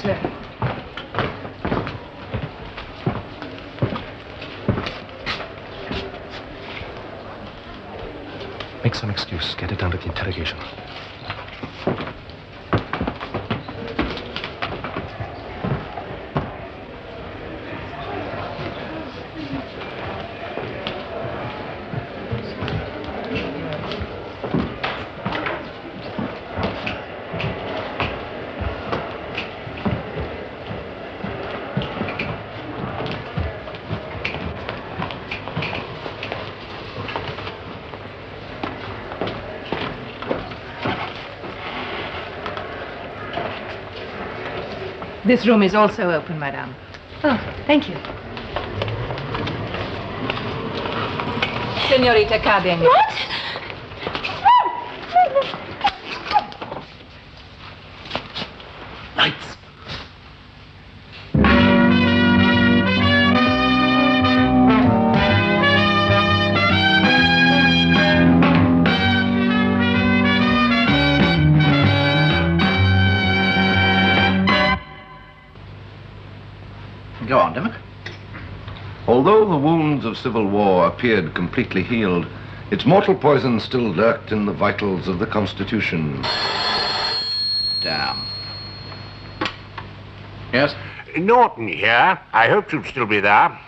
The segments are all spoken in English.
sir. Make some excuse. Get it down to the interrogation. This room is also open, madame. Oh, thank you. Senorita Cardenio. What? Lights. Go on, Dimmock. Although the wounds of civil war appeared completely healed, its mortal poison still lurked in the vitals of the Constitution. Damn. Yes? Norton here. I hoped you'd still be there.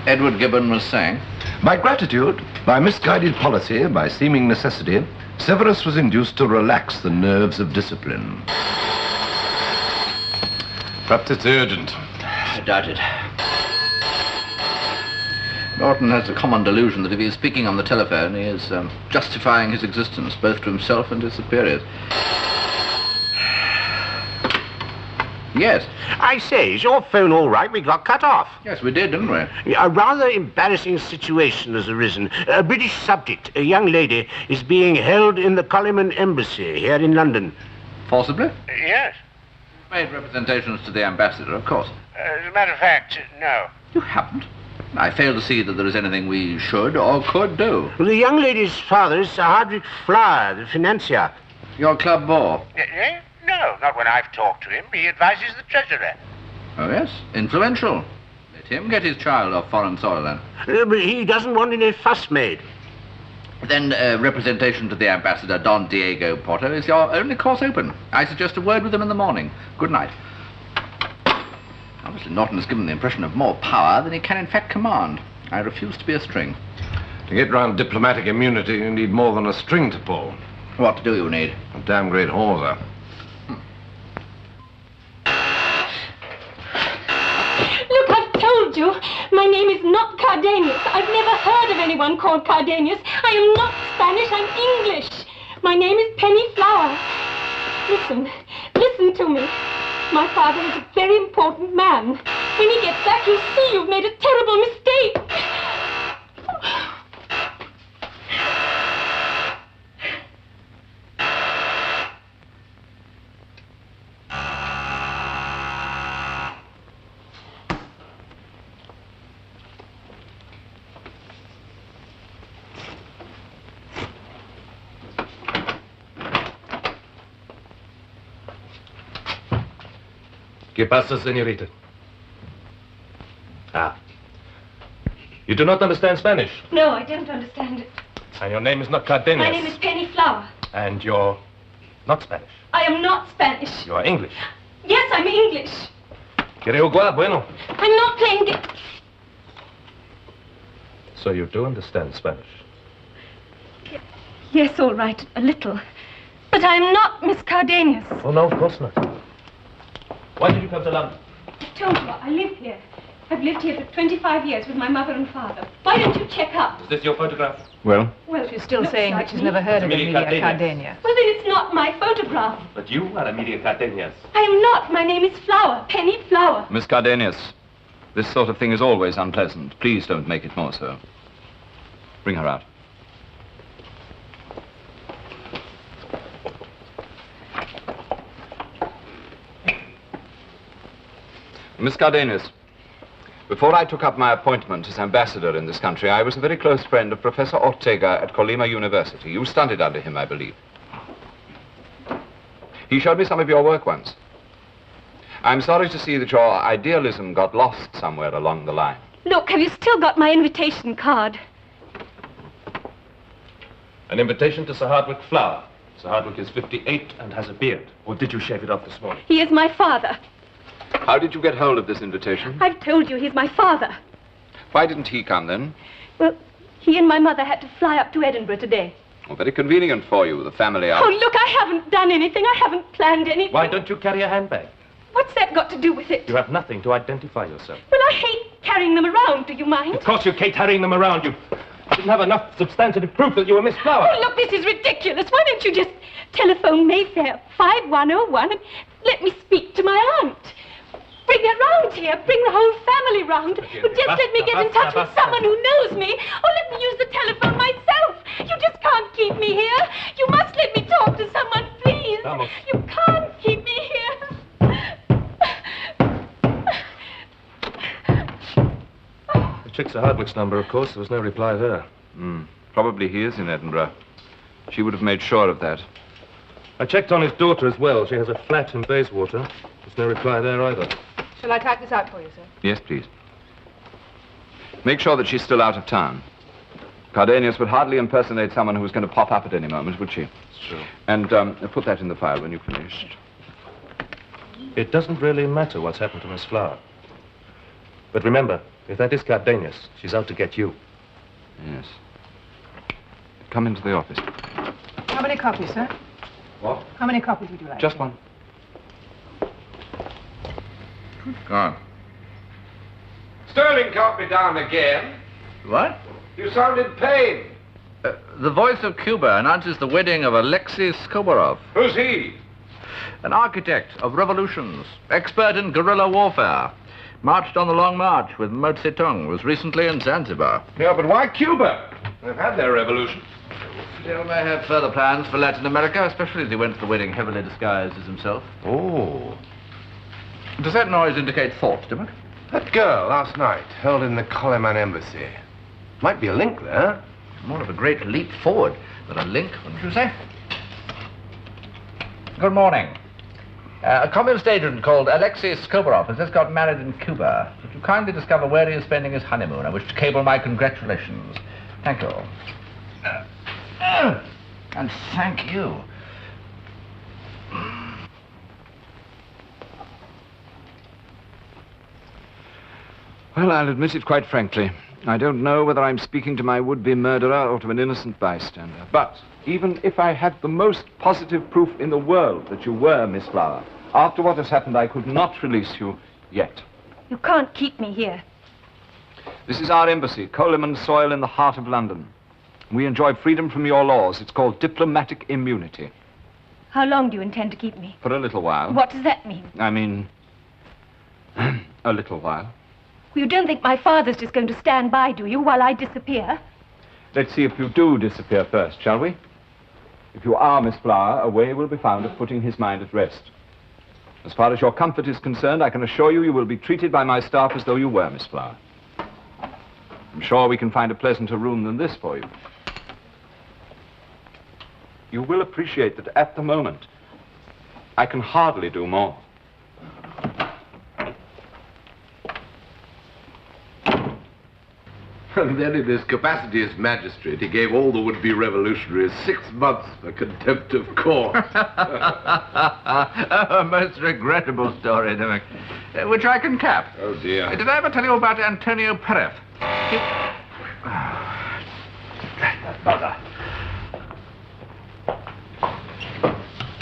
Edward Gibbon was saying, by gratitude, by misguided policy, by seeming necessity, Severus was induced to relax the nerves of discipline. Perhaps it's urgent. I doubt it. Norton has a common delusion that if he is speaking on the telephone, he is justifying his existence, both to himself and his superiors. Yes. I say, is your phone all right? We got cut off. Yes, we did, didn't we? A rather embarrassing situation has arisen. A British subject, a young lady, is being held in the Colyman Embassy here in London. Forcibly? Yes. Made representations to the ambassador, of course. As a matter of fact, no. You haven't? I fail to see that there is anything we should or could do. Well, the young lady's father is Sir Hardwick Flower, the financier. Your club bore? No, not when I've talked to him. He advises the treasurer. Oh, yes? Influential. Let him get his child off foreign soil, then. But he doesn't want any fuss made. Then representation to the ambassador, Don Diego Porto, is your only course open. I suggest a word with him in the morning. Good night. Obviously, Norton has given the impression of more power than he can in fact command. I refuse to be a string. To get round diplomatic immunity, you need more than a string to pull. What do you need? A damn great hawser. Look, I've told you. My name is not Cardenas. I've never heard of anyone called Cardenas. I am not Spanish, I'm English. My name is Penny Flower. Listen to me. My father is a very important man. When he gets back, you'll see you've made a terrible mistake. ¿Qué pasa, señorita? Ah. You do not understand Spanish? No, I don't understand it. And your name is not Cardenas? My name is Penny Flower. And you're not Spanish? I am not Spanish. You are English? Yes, I'm English. ¿Quiere jugar? Bueno. I'm not playing So you do understand Spanish? Yes, all right, a little. But I'm not Miss Cardenas. Oh, no, of course not. Why did you come to London? I told you, I live here. I've lived here for 25 years with my mother and father. Why don't you check up? Is this your photograph? Well? Well, She's still looks saying like that she's me. never heard of Amelia Amelia Cardenas. Cardenas. Well, then it's not my photograph. But you are Amelia Cardenas. I am not. My name is Flower, Penny Flower. Miss Cardenas, this sort of thing is always unpleasant. Please don't make it more so. Bring her out. Miss Cardenas, before I took up my appointment as ambassador in this country, I was a very close friend of Professor Ortega at Colima University. You studied under him, I believe. He showed me some of your work once. I'm sorry to see that your idealism got lost somewhere along the line. Look, have you still got my invitation card? An invitation to Sir Hardwicke Flower. Sir Hardwicke is 58 and has a beard. Or did you shave it off this morning? He is my father. How did you get hold of this invitation? I've told you he's my father. Why didn't he come then? Well, he and my mother had to fly up to Edinburgh today. Well, very convenient for you, the family out. Oh, look, I haven't done anything. I haven't planned anything. Why don't you carry a handbag? What's that got to do with it? You have nothing to identify yourself. Well, I hate carrying them around. Do you mind? Of course you hate carrying them around. You didn't have enough substantive proof that you were Miss Flower. Oh, look, this is ridiculous. Why don't you just telephone Mayfair 5101 and let me speak to my aunt? Bring her round here. Bring the whole family round. But just let me get in touch with someone who knows me. Or let me use the telephone myself. You just can't keep me here. You must let me talk to someone, please. Vamos. You can't keep me here. I checked Sir Hardwicke's number, of course. There was no reply there. Probably he is in Edinburgh. She would have made sure of that. I checked on his daughter as well. She has a flat in Bayswater. There's no reply there either. Shall I type this out for you, sir? Yes, please. Make sure that she's still out of town. Cardenius would hardly impersonate someone who was going to pop up at any moment, would she? It's true. And put that in the file when you've finished. It doesn't really matter what's happened to Miss Flower. But remember, if that is Cardenius, she's out to get you. Yes. Come into the office. How many copies, sir? What? How many copies would you like? Just one. Go on. Sterling can't be down again. What? You sounded pained. The Voice of Cuba announces the wedding of Alexei Skoborov, Who's he? an architect of revolutions, expert in guerrilla warfare. Marched on the Long March with Mao Zedong, was recently in Zanzibar. Yeah, but why Cuba? They've had their revolution. Still may have further plans for Latin America, especially as he went to the wedding heavily disguised as himself. Oh. Does that noise indicate thought, Dimmock? That girl last night held in the Coleman embassy. Might be a link there. More of a great leap forward than a link, wouldn't you say? Good morning. A communist agent called Alexei Skoborov has just got married in Cuba. Would you kindly discover where he is spending his honeymoon? I wish to cable my congratulations. Thank you. And thank you. Well, I'll admit it quite frankly. I don't know whether I'm speaking to my would-be murderer or to an innocent bystander. But even if I had the most positive proof in the world that you were Miss Flower, after what has happened, I could not release you yet. You can't keep me here. This is our embassy, Coleman soil in the heart of London. We enjoy freedom from your laws. It's called diplomatic immunity. How long do you intend to keep me? For a little while. What does that mean? I mean, a little while. You don't think my father's just going to stand by, do you, while I disappear? Let's see if you do disappear first, shall we? If you are Miss Flower, a way will be found of putting his mind at rest. As far as your comfort is concerned, I can assure you you will be treated by my staff as though you were Miss Flower. I'm sure we can find a pleasanter room than this for you. You will appreciate that at the moment, I can hardly do more. And then in his capacity as magistrate, he gave all the would-be revolutionaries 6 months for contempt of court. A most regrettable story, Dimmock, which I can cap. Oh, dear. Did I ever tell you about Antonio Perez? Bother.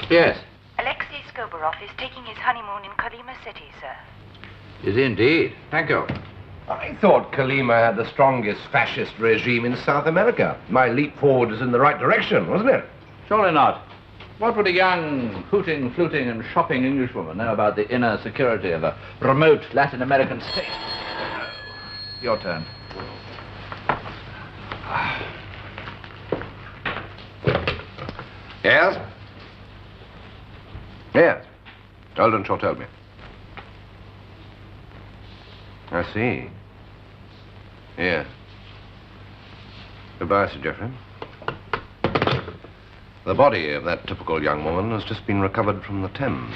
Yes. Alexei Skoborov is taking his honeymoon in Kolyma City, sir. Is he indeed? Thank you. I thought Kolyma had the strongest fascist regime in South America. My leap forward is in the right direction, wasn't it? Surely not. What would a young, hooting, fluting, and shopping Englishwoman know about the inner security of a remote Latin American state? Your turn. Yes? Yes. Eldon Shaw told me. I see. Yes. Goodbye, Sir Geoffrey. The body of that typical young woman has just been recovered from the Thames.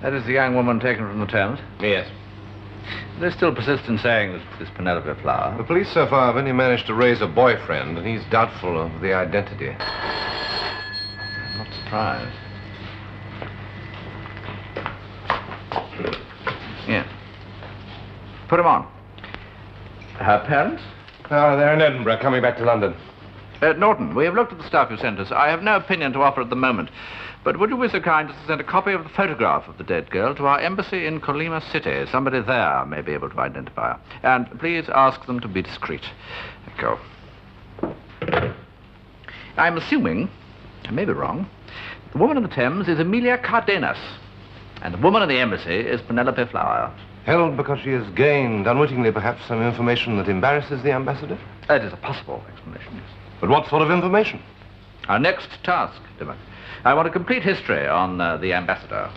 That is the young woman taken from the Thames? Yes. They still persist in saying that it's Penelope Flower. The police so far have only managed to raise a boyfriend, and he's doubtful of the identity. I'm not surprised. Yeah. Put him on. Her parents? Oh, they're in Edinburgh, coming back to London. Norton, we have looked at the stuff you sent us. I have no opinion to offer at the moment. But would you be so kind as to send a copy of the photograph of the dead girl to our embassy in Colima City? Somebody there may be able to identify her. And please ask them to be discreet. Go. I'm assuming, I may be wrong, the woman in the Thames is Emilia Cardenas, and the woman in the embassy is Penelope Flower. Held because she has gained, unwittingly perhaps, some information that embarrasses the ambassador? That is a possible explanation, yes. But what sort of information? Our next task, Dimmock. I want a complete history on the ambassador.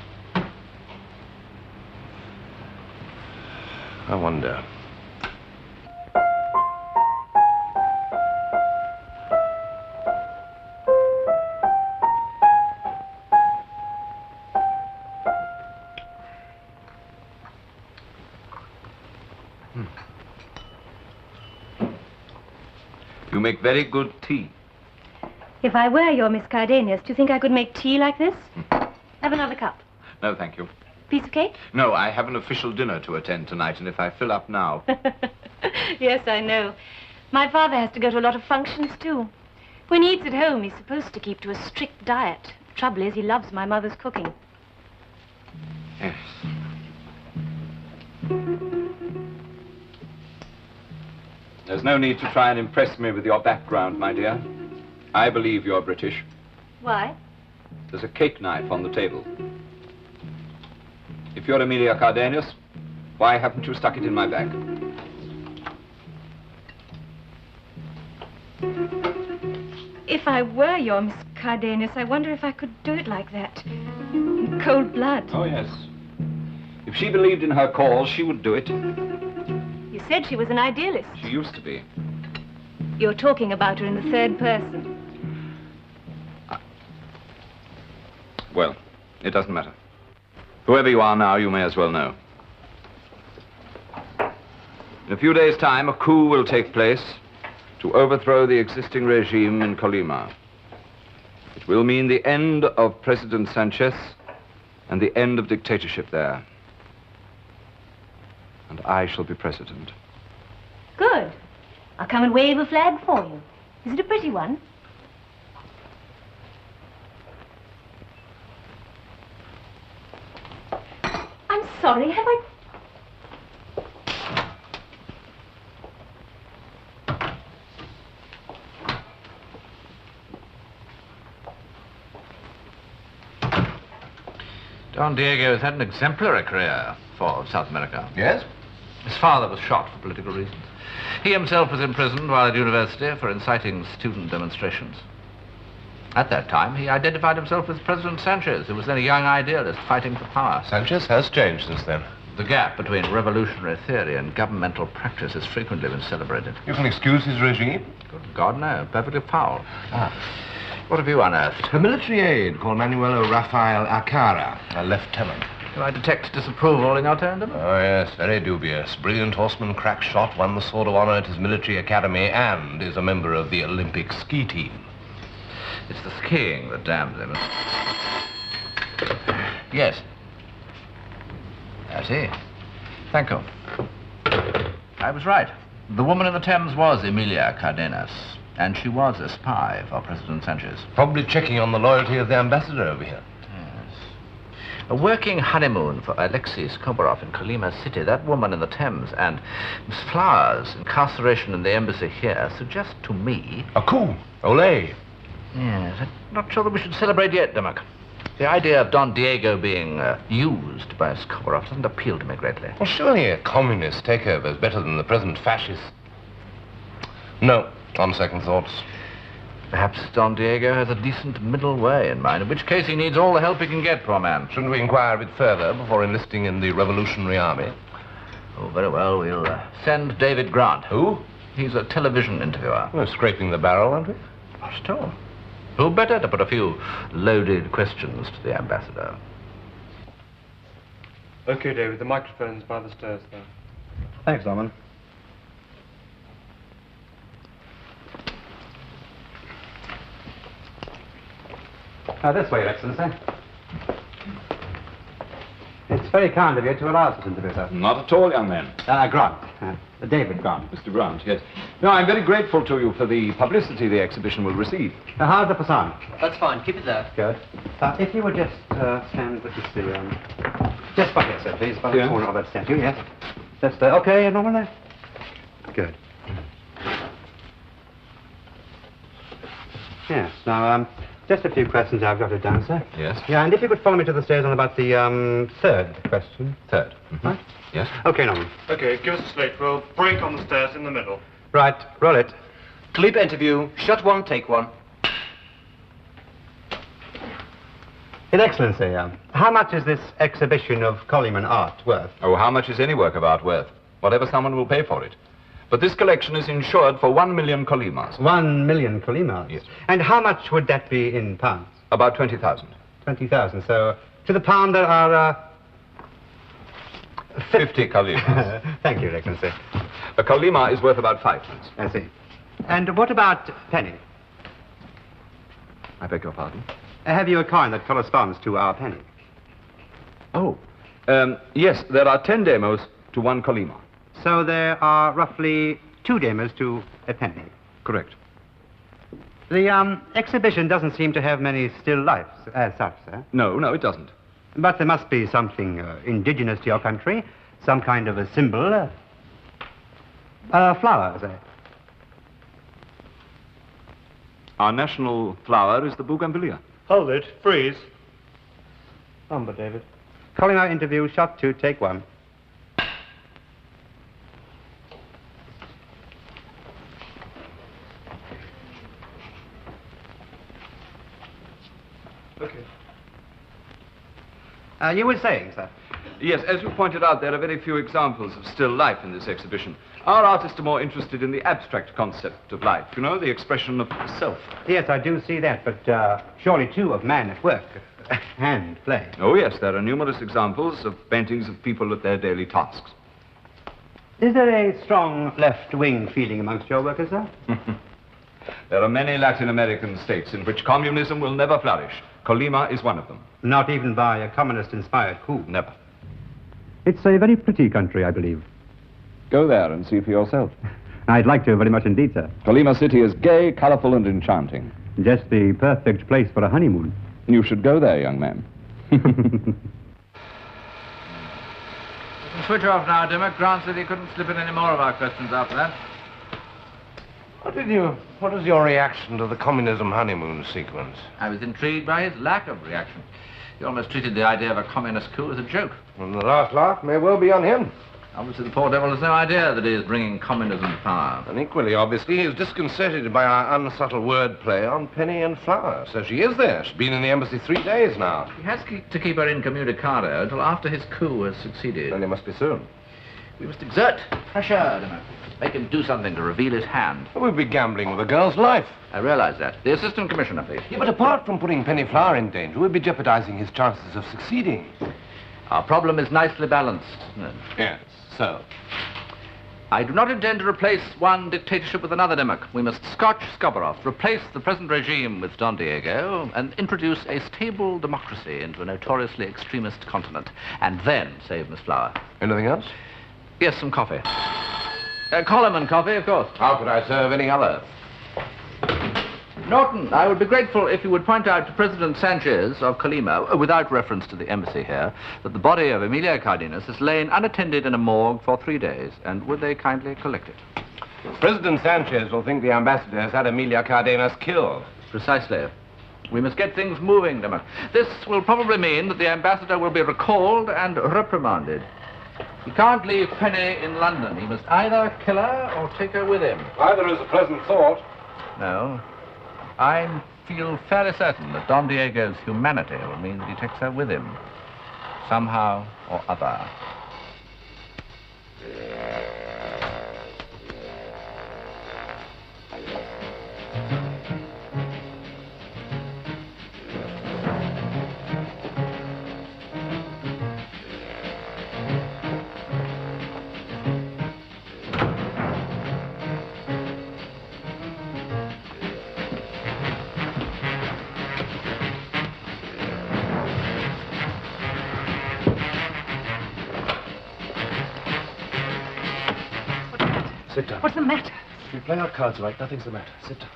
I wonder. You make very good tea. If I were your Miss Cardenas, do you think I could make tea like this? Have another cup. No, thank you. Piece of cake? No, I have an official dinner to attend tonight, and if I fill up now... Yes, I know. My father has to go to a lot of functions, too. When he eats at home, he's supposed to keep to a strict diet. The trouble is, he loves my mother's cooking. Yes. There's no need to try and impress me with your background, my dear. I believe you're British. Why? There's a cake knife on the table. If you're Emilia Cardenas, why haven't you stuck it in my bag? If I were your Miss Cardenas, I wonder if I could do it like that. In cold blood. Oh, yes. If she believed in her cause, she would do it. You said she was an idealist. She used to be. You're talking about her in the third person. Well, it doesn't matter. Whoever you are now, you may as well know. In a few days' time, a coup will take place to overthrow the existing regime in Colima. It will mean the end of President Sanchez and the end of dictatorship there. And I shall be president. Good. I'll come and wave a flag for you. Is it a pretty one? I'm sorry, have I... Don Diego has had an exemplary career for South America. Yes? His father was shot for political reasons. He himself was imprisoned while at university for inciting student demonstrations. At that time, he identified himself with President Sanchez, who was then a young idealist fighting for power. Sanchez has changed since then. The gap between revolutionary theory and governmental practice has frequently been celebrated. You can excuse his regime? Good God, no. Perfectly foul. What have you unearthed? A military aide called Manuelo Rafael Acara, a lieutenant. Do I detect disapproval in your tone, Dimmock? Oh, yes, very dubious. Brilliant horseman, crack shot, won the Sword of Honor at his military academy, and is a member of the Olympic ski team. It's the skiing that damns him. Yes. I see. Thank you. I was right. The woman in the Thames was Emilia Cardenas, and she was a spy for President Sanchez. Probably checking on the loyalty of the ambassador over here. A working honeymoon for Alexis Kobarov in Colima City, that woman in the Thames, and Miss Flower's incarceration in the embassy here suggest to me... A coup. Olé. Yes, I'm not sure that we should celebrate yet, Dimmock. The idea of Don Diego being used by Skoborov doesn't appeal to me greatly. Well, surely a communist takeover is better than the present fascist. No, on second thoughts. Perhaps Don Diego has a decent middle way in mind, in which case he needs all the help he can get, poor man. Shouldn't we inquire a bit further before enlisting in the Revolutionary Army? Oh, very well. We'll send David Grant. Who? He's a television interviewer. We're scraping the barrel, aren't we? Not at all. Who better to put a few loaded questions to the ambassador? Okay, David, the microphone's by the stairs there. Thanks, Norman. This way, Your Excellency. It's very kind of you to allow us this interview, sir. Not at all, young man. Grant. David Grant. Mr. Grant, yes. No, I'm very grateful to you for the publicity the exhibition will receive. How's the facade? That's fine. Keep it there. Good. If you would just stand, let me see, just by here, sir, please. By the corner of that statue, yes. Just, okay, Norman there? Good. Yes, now, just a few questions I've jotted down, sir. Yes. Yeah, and if you could follow me to the stairs on about the, third question. Third. Mm-hmm. Right? Yes. Okay, Norman. Okay, give us a slate. We'll break on the stairs in the middle. Right, roll it. Khalifa interview. Shot one, take one. His Excellency, how much is this exhibition of Coleman art worth? Oh, how much is any work of art worth? Whatever someone will pay for it. But this collection is insured for 1 million Colimas. 1 million Colimas? Yes. And how much would that be in pounds? About 20,000. 20,000. So, to the pound there are, 50 Colimas. Thank you, Your Excellency. A Colima is worth about 5 pence. I see. And what about penny? I beg your pardon? Have you a coin that corresponds to our penny? Oh. Yes, there are 10 demos to 1 Colima. So there are roughly 2 demos to a penny. Correct. The exhibition doesn't seem to have many still lifes as such, sir. No, it doesn't. But there must be something indigenous to your country, some kind of a symbol. A flower, say. Our national flower is the bougainvillea. Hold it. Freeze. Number, David. Calling interview, shot 2, take 1. Okay. You were saying, sir? Yes, as you pointed out, there are very few examples of still life in this exhibition. Our artists are more interested in the abstract concept of life, you know, the expression of the self. Yes, I do see that, but surely, too, of man at work. Hand play. Oh, yes, there are numerous examples of paintings of people at their daily tasks. Is there a strong left-wing feeling amongst your workers, sir? There are many Latin American states in which communism will never flourish. Colima is one of them. Not even by a communist-inspired coup? Never. It's a very pretty country, I believe. Go there and see for yourself. I'd like to very much indeed, sir. Colima City is gay, colorful, and enchanting. Just the perfect place for a honeymoon. You should go there, young man. Switch off now, Dimmock. Grant said he couldn't slip in any more of our questions after that. What was your reaction to the communism honeymoon sequence? I was intrigued by his lack of reaction. He almost treated the idea of a communist coup as a joke. And the last laugh may well be on him. Obviously, the poor devil has no idea that he is bringing communism to power. And equally obviously, he is disconcerted by our unsubtle wordplay on penny and flower. So she is there. She's been in the embassy 3 days now. He has to keep her incommunicado until after his coup has succeeded. And it must be soon. We must exert pressure, Dimmock. Make him do something to reveal his hand. We'll be gambling with a girl's life. I realize that. The assistant commissioner, please. Yeah, but apart from putting Penny Flower in danger, we'll be jeopardizing his chances of succeeding. Our problem is nicely balanced. Yes, so? I do not intend to replace one dictatorship with another, Dimmock. We must scotch Skoborov, replace the present regime with Don Diego, and introduce a stable democracy into a notoriously extremist continent. And then save Miss Flower. Anything else? Yes, some coffee. Coleman coffee, of course. How could I serve any other? Norton, I would be grateful if you would point out to President Sanchez of Colima, without reference to the embassy here, that the body of Emilia Cardenas has lain unattended in a morgue for 3 days, and would they kindly collect it? President Sanchez will think the ambassador has had Emilia Cardenas killed. Precisely. We must get things moving, Dimmock. This will probably mean that the ambassador will be recalled and reprimanded. He can't leave Penny in London. He must either kill her or take her with him. Either is a pleasant thought. No. I feel fairly certain that Don Diego's humanity will mean that he takes her with him. Somehow or other. Sit down. What's the matter? If we play our cards right, nothing's the matter. Sit down.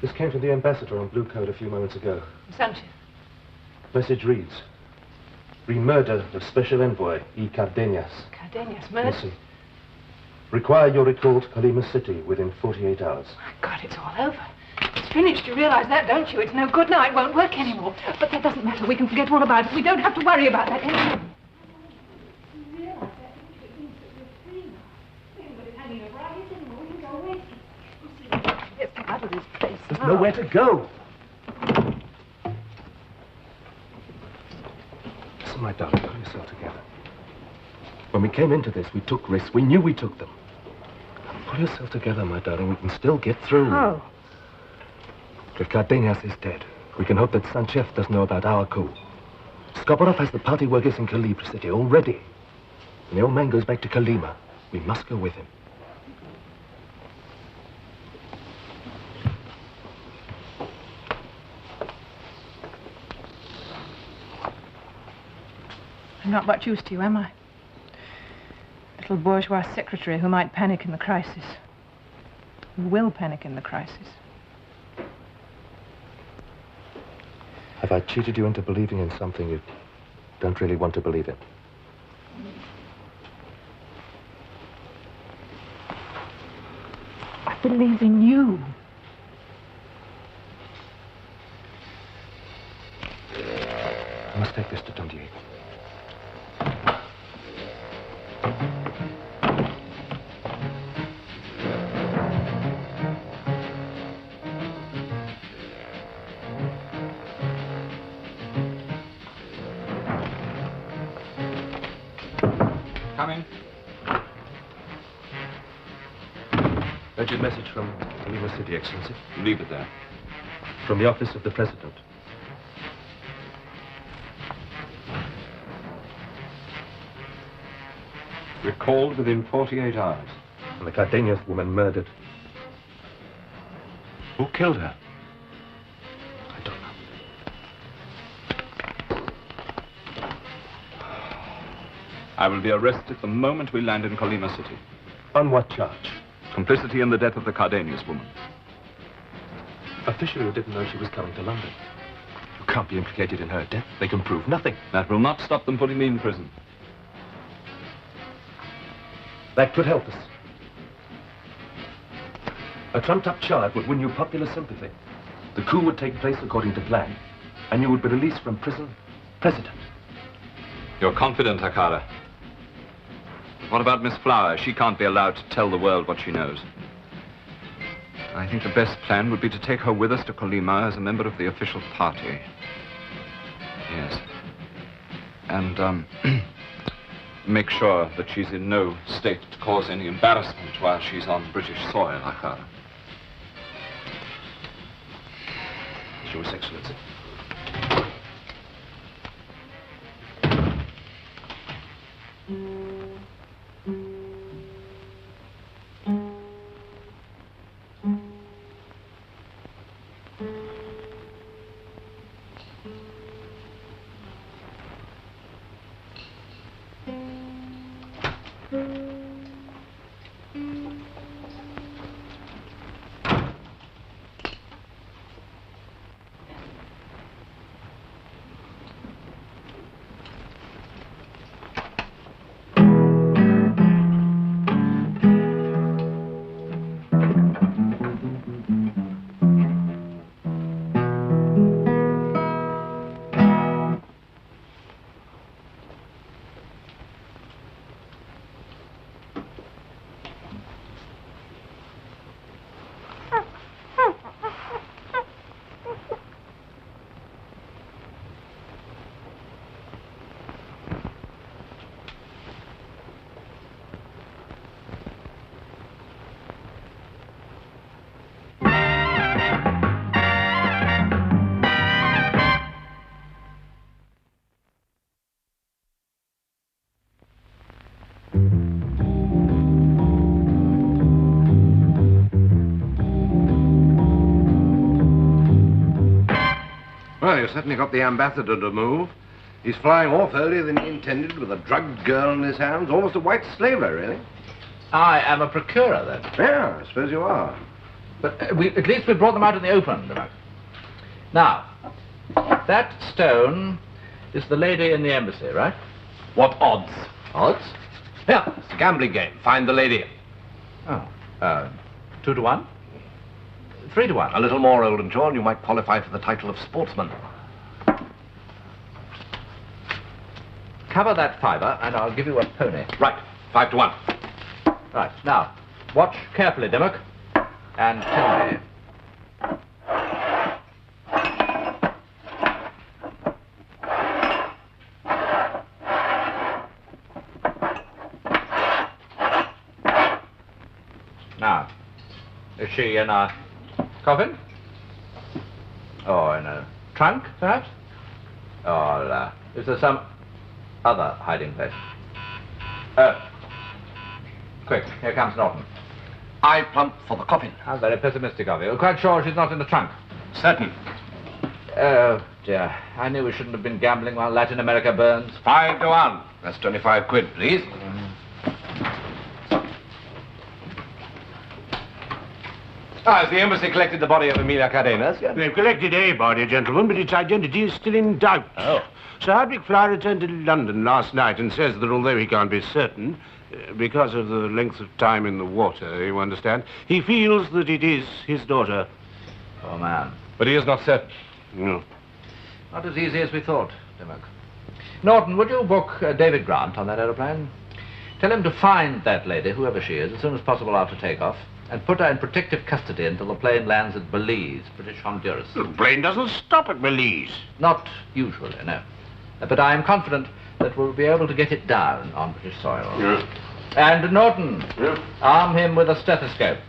This came from the ambassador on Blue Coat a few moments ago. Sanchez. Message reads, re-murder of Special Envoy E. Cardenas. Cardenas, murder? Listen. Require your recall to Colima City within 48 hours. My God, it's all over. It's finished. You realize that, don't you? It's no good now. It won't work anymore. But that doesn't matter. We can forget all about it. We don't have to worry about that anymore. Let's get out of this place. There's nowhere to go. Listen, my darling, pull yourself together. When we came into this, we took risks. We knew we took them. Pull yourself together, my darling. We can still get through. How? If Cardenas is dead, we can hope that Sanchez doesn't know about our coup. Skoborov has the party workers in Calibre City already. When the old man goes back to Colima, we must go with him. I'm not much use to you, am I? Little bourgeois secretary who might panic in the crisis. Who will panic in the crisis. Have I cheated you into believing in something you don't really want to believe in? I believe in you. I must take this to Don Diego. Coming. Urgent message from Colima City, Excellency. Leave it there. From the office of the President. Recalled within 48 hours. And the Cardenas woman murdered. Who killed her? I don't know. I will be arrested the moment we land in Colima City. On what charge? Complicity in the death of the Cardenas woman. Officially, you didn't know she was coming to London. You can't be implicated in her death. They can prove nothing. That will not stop them putting me in prison. That could help us. A trumped-up charge would win you popular sympathy. The coup would take place according to plan, and you would be released from prison, president. You're confident, Hakara. What about Miss Flower? She can't be allowed to tell the world what she knows. I think the best plan would be to take her with us to Colima as a member of the official party. Yes. And, make sure that she's in no state to cause any embarrassment while she's on British soil, Hakara. Yours, Excellency. you certainly got the ambassador to move. He's flying off earlier than he intended with a drugged girl in his hands, almost a white slaver, really. I am a procurer, then. Yeah, I suppose you are. But at least we brought them out in the open, Democ. Now, that stone is the lady in the embassy, right? What odds? Odds? Yeah, it's a gambling game. Find the lady. Oh, 2 to 1? 3 to 1? A little more, Old and John, you might qualify for the title of sportsman. Cover that fiver, and I'll give you a pony. Right, 5 to 1. Right, now, watch carefully, Democ, and tell me. Now, is she in a coffin? Or in a trunk, perhaps? Or is there some other hiding place? Quick, here comes Norton. I plump for the coffin. How very pessimistic of you. Quite sure she's not in the trunk? Certain. Oh, dear. I knew we shouldn't have been gambling while Latin America burns. 5 to 1. That's 25 quid, please. Has the embassy collected the body of Emilia Cardenas? Yeah. They've collected a body, gentlemen, but its identity is still in doubt. Oh. Sir Hardwick Flower returned to London last night and says that although he can't be certain, because of the length of time in the water, you understand, he feels that it is his daughter. Oh, man. But he is not certain. No. Not as easy as we thought, Democ. Norton, would you book David Grant on that aeroplane? Tell him to find that lady, whoever she is, as soon as possible after takeoff, and put her in protective custody until the plane lands at Belize, British Honduras. The plane doesn't stop at Belize. Not usually, no. But I am confident that we'll be able to get it down on British soil. Yeah. And Norton, Yeah. arm him with a stethoscope.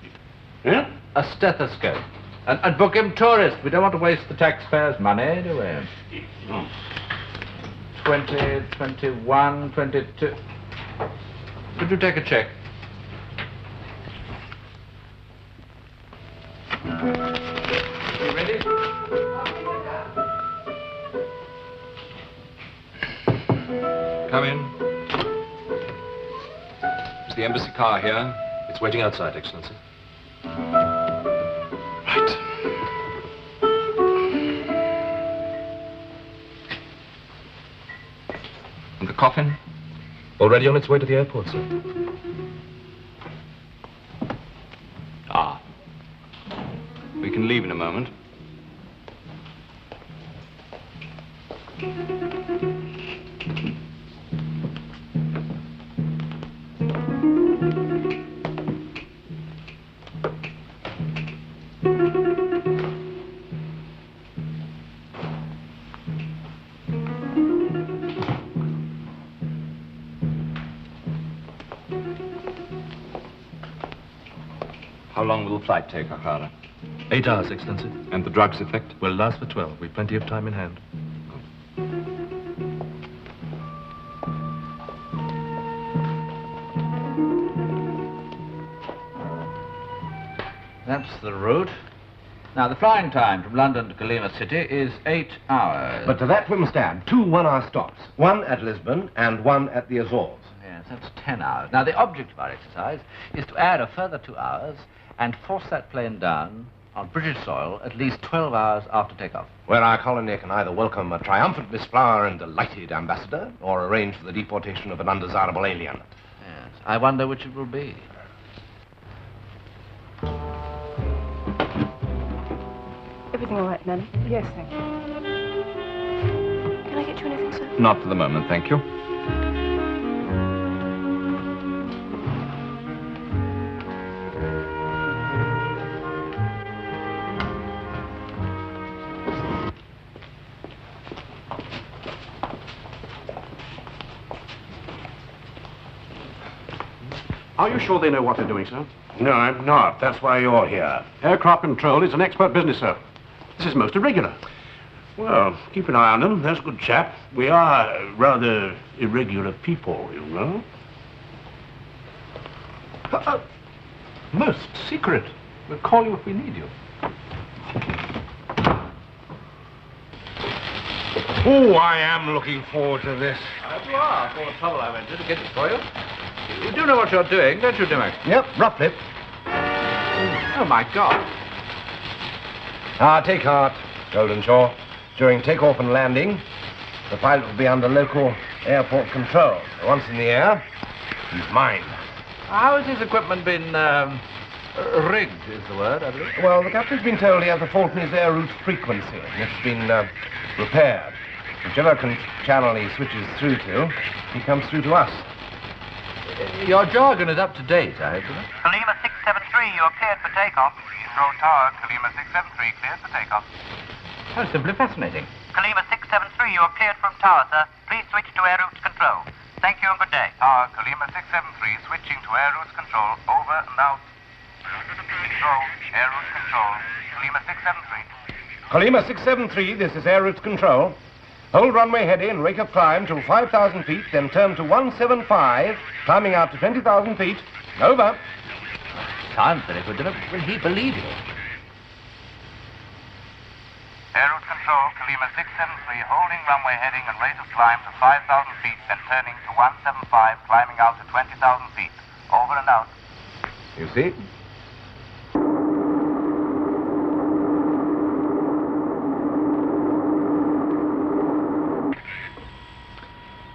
Yeah? A stethoscope. And book him tourist. We don't want to waste the taxpayers' money, do we? No. 20, 21, 22. Could you take a check? You ready? Come in. Is the embassy car here? It's waiting outside, Excellency. Right. And the coffin? Already on its way to the airport, sir. Ah. We can leave in a moment. How long will the flight take, O'Hara? 8 hours, Excellency. And the drug's effect? Will last for 12. We've plenty of time in hand. That's the route. Now, the flying time from London to Colima City is 8 hours. But to that we must add 2 one-hour stops. One at Lisbon and one at the Azores. Yes, that's 10 hours. Now, the object of our exercise is to add a further 2 hours and force that plane down on British soil at least 12 hours after takeoff. Where our colony can either welcome a triumphant Miss Flower and delighted ambassador, or arrange for the deportation of an undesirable alien. Yes, I wonder which it will be. Everything all right, Nanny? Yes, thank you. Can I get you anything, sir? Not for the moment, thank you. Are you sure they know what they're doing, sir? No, I'm not. That's why you're here. Aircraft control is an expert business, sir. This is most irregular. Well, keep an eye on them. That's a good chap. We are rather irregular people, you know. Most secret. We'll call you if we need you. Oh, I am looking forward to this. You are, for the trouble I went to get it for you. You do know what you're doing, don't you, Dimmock? Yep, roughly. Oh, my God. Take heart, Goldenshaw. During takeoff and landing, the pilot will be under local airport control. Once in the air, he's mine. How has his equipment been, rigged, is the word, I believe? Well, the captain's been told he has a fault in his air route frequency. It's been, repaired. Whichever channel he switches through to, he comes through to us. Your jargon is up to date, I hope. Kalima 673, you're cleared for takeoff. Heathrow Tower, Kalima 673, cleared for takeoff. How simply fascinating. Kalima 673, you're cleared from tower, sir. Please switch to air routes control. Thank you and good day. Tower, Kalima 673, switching to air routes control. Over and out. Control, air routes control. Kalima 673. Kalima 673, this is air routes control. Hold runway heady and rake up climb till 5,000 feet, then turn to 175, climbing out to 20,000 feet. Over. Sounds very good, Dimmock. Will he believe you? Air route control, Kalima 673, holding runway heading and rate of climb to 5,000 feet, then turning to 175, climbing out to 20,000 feet. Over and out. You see?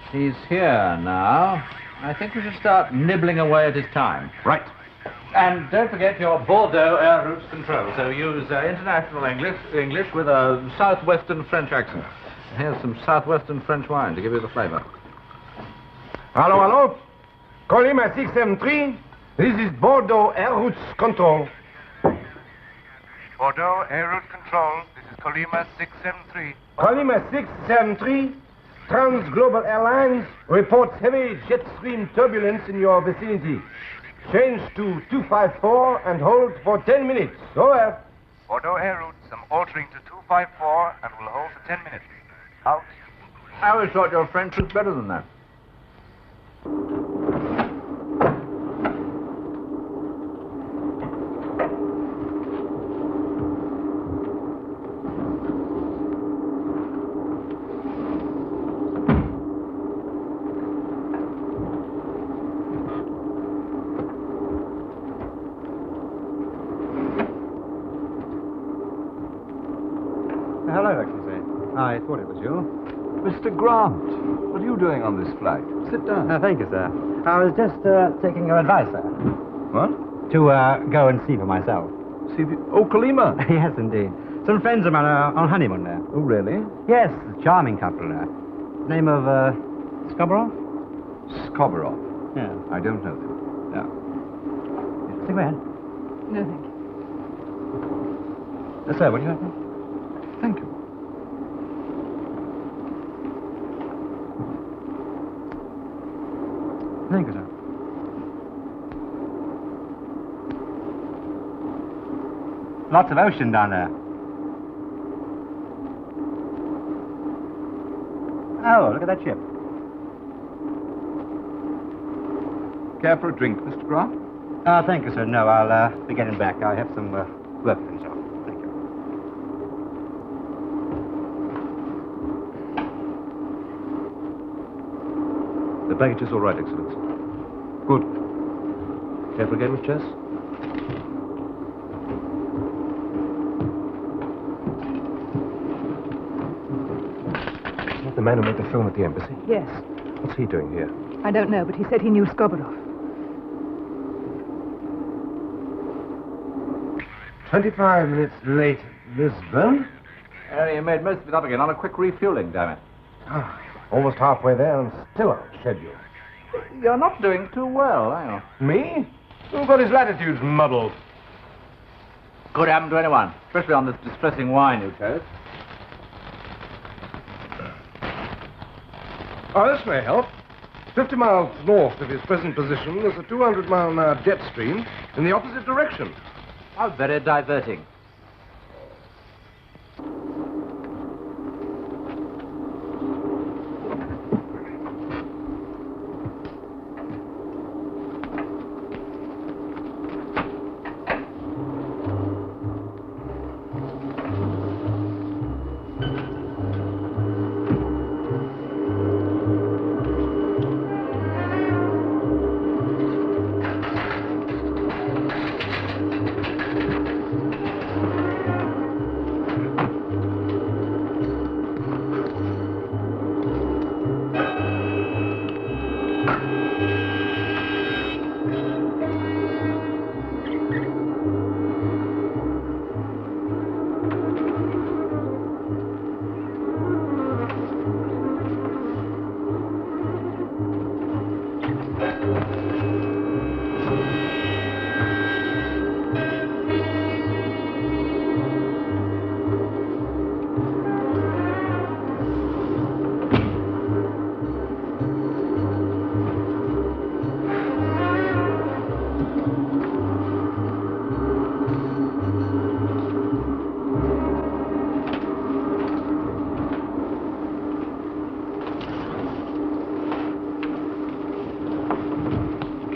He's here now. I think we should start nibbling away at his time. Right. And don't forget your Bordeaux air routes control. So use international English with a southwestern French accent. Here's some southwestern French wine to give you the flavor. Hello, hello. Kalima 673, this is Bordeaux air routes control. Bordeaux, air route control, this is Kalima 673. Kalima 673, Trans-Global Airlines reports heavy jet stream turbulence in your vicinity. Change to 254 and hold for 10 minutes. Over. Bordeaux air route, some altering to 254 and will hold for 10 minutes. Out. I always thought your French was better than that. Hello, Excellency. I thought it was you. Mr. Grant, what are you doing on this flight? Sit down. Thank you, sir. I was just taking your advice, sir. What? To go and see for myself. See if Oh, Kalima. Yes, indeed. Some friends of mine are on honeymoon there. Oh, really? Yes, a charming couple there. Name of, Skoborov? Skoborov. Yeah. I don't know them. Yeah. Cigarette? No, thank you. Sir, would you like one? Thank you. Thank you, sir. Lots of ocean down there. Oh, look at that ship. Care for a drink, Mr. Grant? Thank you, sir. No, I'll be getting back. I have some work to finish off. Thank you. The baggage is all right, Excellency. Good. Care for a game of chess? Is that the man who made the film at the embassy? Yes. What's he doing here? I don't know, but he said he knew Skoborov. 25 minutes late, Lisbon. You made most of it up again on a quick refueling, damn it. Almost halfway there and still on schedule. You're not doing too well, are you? Me? Who got his latitudes muddled? Could happen to anyone, especially on this distressing wine you chose. Oh, this may help. 50 miles north of his present position, there's a 200-mile-an-hour jet stream in the opposite direction. How very diverting.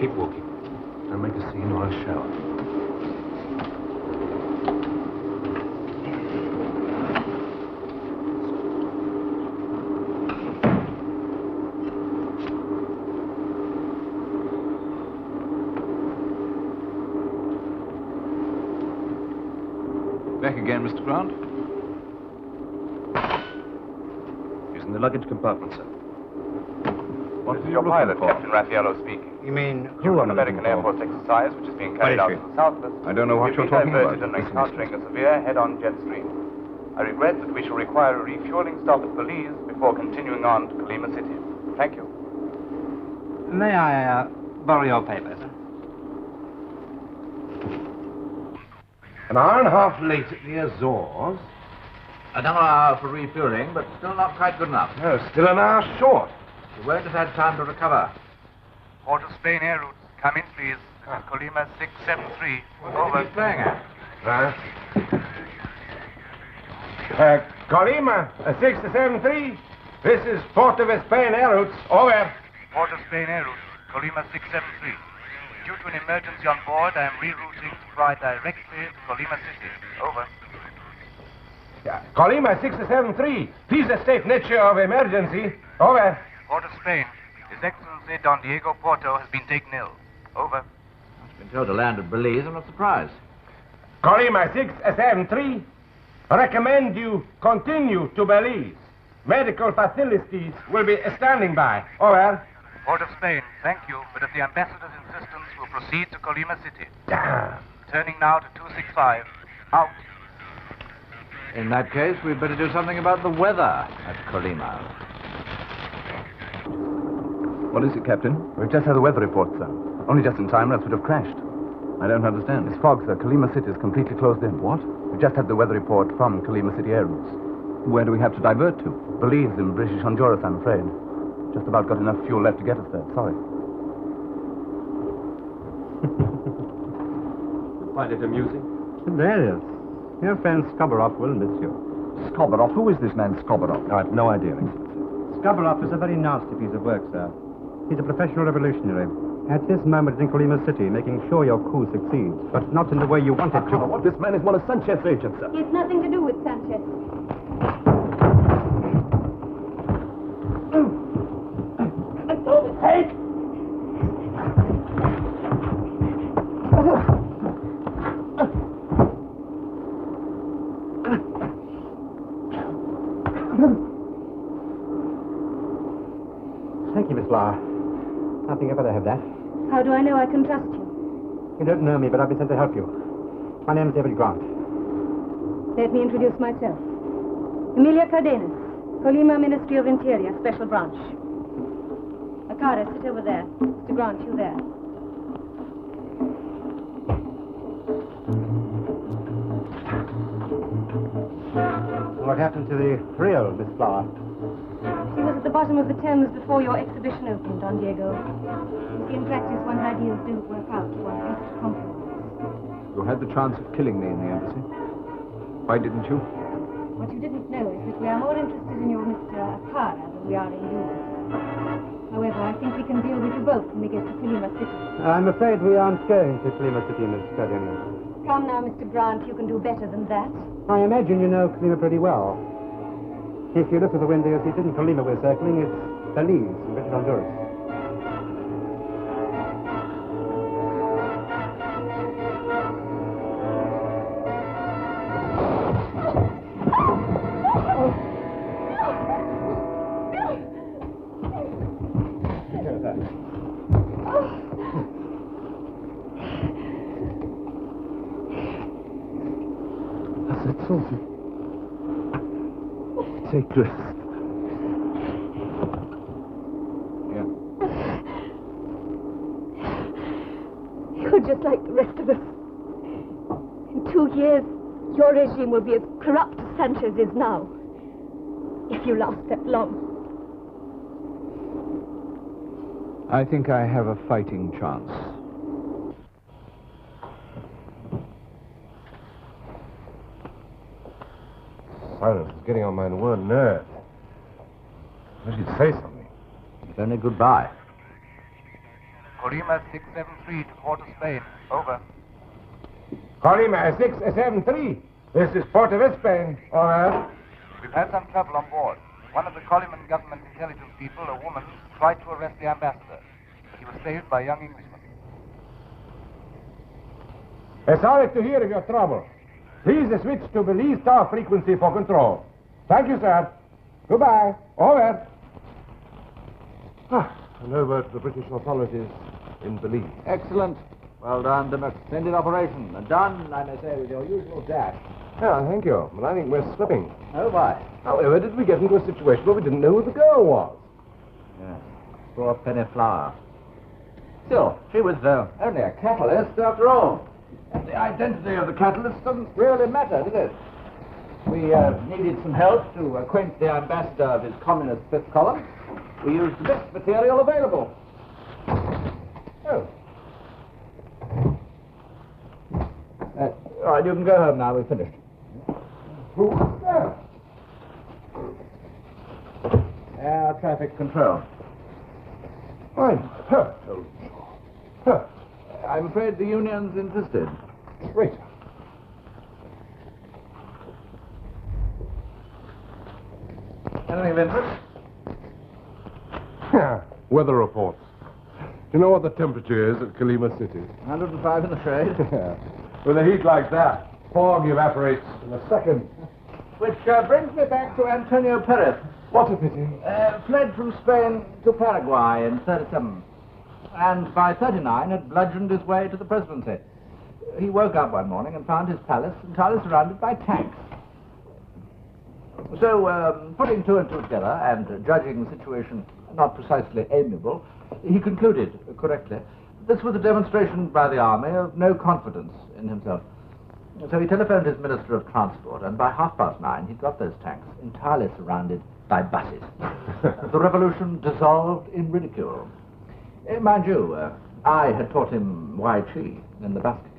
Keep walking. Don't make a scene or a shower. Back again, Mr. Grant. He's in the luggage compartment, sir. This is your pilot, Captain Raffaello speaking. You mean Due to an American Air Force exercise which is being carried out to the south of us, I don't know what we've you're been talking about. diverted and encountering a severe head-on jet stream. I regret that we shall require a refueling stop at Belize before continuing on to Colima City. Thank you. May I borrow your paper, sir? An hour and a half late at the Azores. Another hour for refueling, but still not quite good enough. No, still an hour short. You won't have had time to recover. Port of Spain air routes. Come in, please. Colima 673. Over. What are you playing at? Right. Colima 673. This is Port of Spain air routes. Over. Port of Spain air routes. Colima 673. Due to an emergency on board, I am rerouting to fly directly to Colima City. Over. Colima 673. Please state nature of emergency. Over. Port of Spain. His Excellency Don Diego Porto has been taken ill. Over. I've been told to land at Belize. I'm not surprised. Colima 673. Recommend you continue to Belize. Medical facilities will be standing by. Over. Port of Spain, thank you, but at the ambassador's insistence, we'll proceed to Colima City. Damn. Turning now to 265. Out. In that case, we'd better do something about the weather at Colima. What is it, Captain? We've just had a weather report, sir. Only just in time, or else we'd have crashed. I don't understand. It's fog, sir. Colima City is completely closed in. What? We've just had the weather report from Colima City air routes. Where do we have to divert to? Belize in British Honduras, I'm afraid. Just about got enough fuel left to get us there. Sorry. Find it amusing? There is. Your friend Skoborov will miss you. Skoborov? Who is this man, Skoborov? I have no idea, Excellency. Skoborov is a very nasty piece of work, sir. He's a professional revolutionary. At this moment in Colima City, making sure your coup succeeds, but not in the way you want it to. This man is one of Sanchez's agents, sir. He has nothing to do with Sanchez. Hey! Thank you, Miss Flower. I think I'd better have that. How do I know I can trust you? You don't know me, but I've been sent to help you. My name is David Grant. Let me introduce myself. Emilia Cardenas, Colima Ministry of Interior, Special Branch. Akara, sit over there. Mr. Grant, you there. What happened to the real Miss Flower? She was at the bottom of the Thames before your exhibition opened, Don Diego. You see, in practice, when ideas don't work out, one has to compromise. You had the chance of killing me in the embassy. Why didn't you? What you didn't know is that we are more interested in your Mr. Akara than we are in you. However, I think we can deal with you both when we get to Colima City. I'm afraid we aren't going to Colima City, Miss Cardenas. Come now, Mr. Grant, you can do better than that. I imagine you know Colima pretty well. If you look at the window, you'll see it isn't Colima we're circling, it's Belize in British Honduras. As I told you. Take rest. Yeah. You're just like the rest of us. In 2 years, your regime will be as corrupt as Sanchez is now. If you last that long. I think I have a fighting chance. Silence is getting on my nerves. I should say something. If only goodbye. Colima 673 to Port of Spain. Over. Colima 673. This is Port of Spain. Over. We've had some trouble on board. One of the Coliman government intelligence people, a woman, tried to arrest the ambassador, but he was saved by a young Englishman. Sorry to hear of your trouble. Please switch to Belize star frequency for control. Thank you, sir. Goodbye. Over. And over to the British authorities in Belize. Excellent. Well done, Dimmock. Splendid operation. And done, I may say, with your usual dash. Yeah, thank you. But I think we're slipping. Oh, why? However, did we get into a situation where we didn't know who the girl was? Yes. Poor Penny Flower. Still, she was only a catalyst after all. And the identity of the catalyst doesn't really matter, does it? We needed some help to acquaint the ambassador of his communist fifth column. We used the best material available. Oh. All right, you can go home now. We've finished. Who's there? Air traffic control. I'm afraid the union's insisted. Right. Anything of interest? Weather reports. Do you know what the temperature is at Colima City? 105 in the shade. With a heat like that, fog evaporates in a second. Which brings me back to Antonio Perez. What a pity. Fled from Spain to Paraguay in 37. And by 39 had bludgeoned his way to the presidency. He woke up one morning and found his palace entirely surrounded by tanks. So, putting two and two together and judging the situation not precisely amiable, he concluded, correctly, this was a demonstration by the army of no confidence in himself. So he telephoned his Minister of Transport, and by 9:30 he'd got those tanks entirely surrounded by buses. The revolution dissolved in ridicule. Mind you, I had taught him Wai Chi in the basket.